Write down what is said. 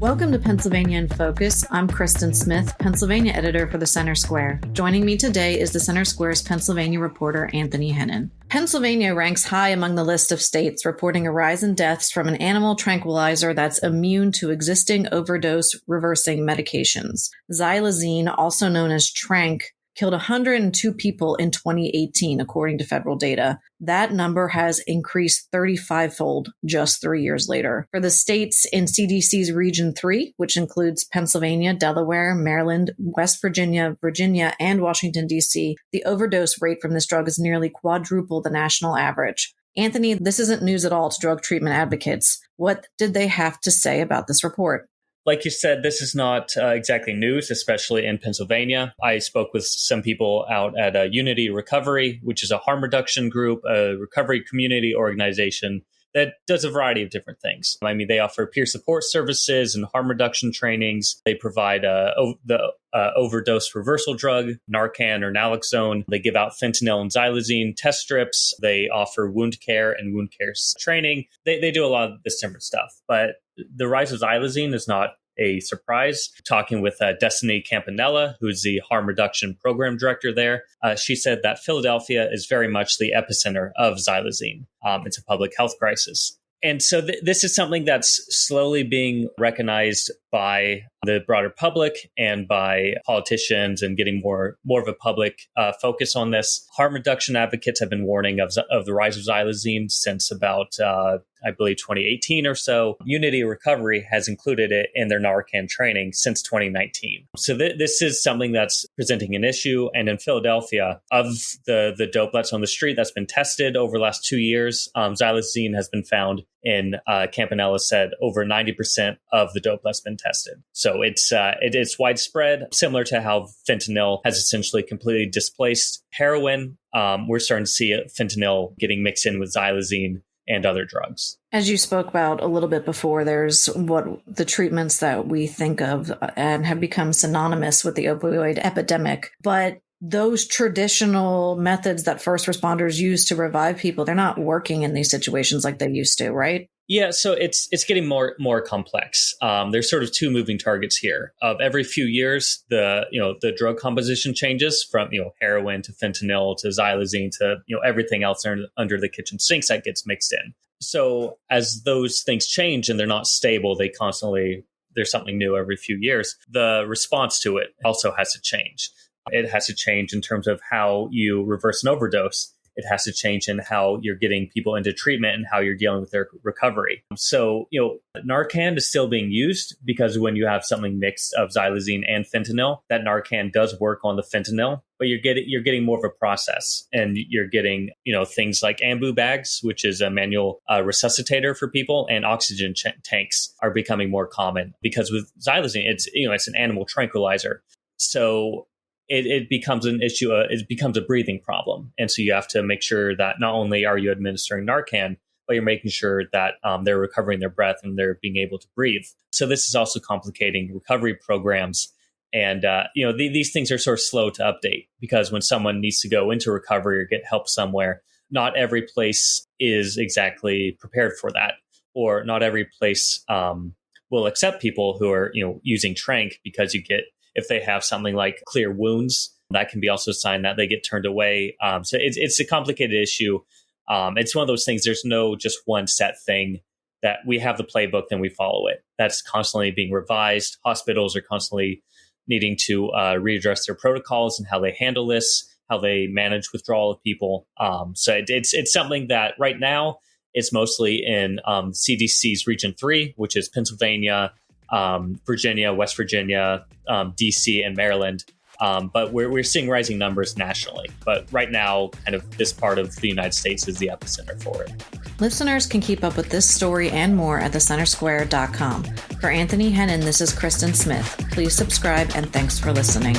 Welcome to Pennsylvania in Focus. I'm Kristen Smith, Pennsylvania editor for the Center Square. Joining me today is the Center Square's Pennsylvania reporter, Anthony Hennon. Pennsylvania ranks high among the list of states reporting a rise in deaths from an animal tranquilizer that's immune to existing overdose-reversing medications. Xylazine, also known as Tranq, killed 102 people in 2018, according to federal data. That number has increased 35-fold just 3 years later. For the states in CDC's Region 3, which includes Pennsylvania, Delaware, Maryland, West Virginia, Virginia, and Washington, D.C., the overdose rate from this drug is nearly quadruple the national average. Anthony, this isn't news at all to drug treatment advocates. What did they have to say about this report? Like you said, this is not exactly news, especially in Pennsylvania. I spoke with some people out at Unity Recovery, which is a harm reduction group, a recovery community organization that does a variety of different things. I mean, they offer peer support services and harm reduction trainings. They provide the overdose reversal drug, Narcan or naloxone. They give out fentanyl and xylazine test strips. They offer wound care and wound care training. They do a lot of this different stuff. But the rise of xylazine is not a surprise. Talking with Destiny Campanella, who's the harm reduction program director there, she said that Philadelphia is very much the epicenter of xylazine. It's a public health crisis. And so this is something that's slowly being recognized by the broader public and by politicians and getting more of a public focus on this. Harm reduction advocates have been warning of the rise of xylazine since about, I believe, 2018 or so. Unity Recovery has included it in their Narcan training since 2019. So this is something that's presenting an issue. And in Philadelphia, of the dope that's on the street that's been tested over the last 2 years, xylazine has been found in, Campanella said, over 90% of the dope that's been tested. So it's widespread, similar to how fentanyl has essentially completely displaced heroin. We're starting to see fentanyl getting mixed in with xylazine and other drugs. As you spoke about a little bit before, there's what the treatments that we think of and have become synonymous with the opioid epidemic. But those traditional methods that first responders use to revive people, they're not working in these situations like they used to, right? Yeah, so it's getting more complex. There's sort of two moving targets here. Every few years, the drug composition changes from heroin to fentanyl to xylazine to everything else under the kitchen sinks that gets mixed in. So as those things change and they're not stable, there's something new every few years. The response to it also has to change. It has to change in terms of how you reverse an overdose. It has to change in how you're getting people into treatment and how you're dealing with their recovery. So, Narcan is still being used because when you have something mixed of xylazine and fentanyl, that Narcan does work on the fentanyl, but you're getting more of a process, and you're getting, things like ambu bags, which is a manual resuscitator for people, and oxygen tanks are becoming more common because with xylazine, it's an animal tranquilizer. So it becomes an issue. It becomes a breathing problem. And so you have to make sure that not only are you administering Narcan, but you're making sure that they're recovering their breath and they're being able to breathe. So this is also complicating recovery programs. And, these things are sort of slow to update because when someone needs to go into recovery or get help somewhere, not every place is exactly prepared for that, or not every place will accept people who are, using Tranq because if they have something like clear wounds, that can be also a sign that they get turned away. So it's a complicated issue. It's one of those things, there's no just one set thing that we have the playbook, then we follow it. That's constantly being revised. Hospitals are constantly needing to readdress their protocols and how they handle this, how they manage withdrawal of people. So it's something that right now it's mostly in CDC's Region 3, which is Pennsylvania, Virginia, West Virginia, D.C., and Maryland. But we're seeing rising numbers nationally. But right now, kind of this part of the United States is the epicenter for it. Listeners can keep up with this story and more at thecentersquare.com. For Anthony Hennon, this is Kristen Smith. Please subscribe and thanks for listening.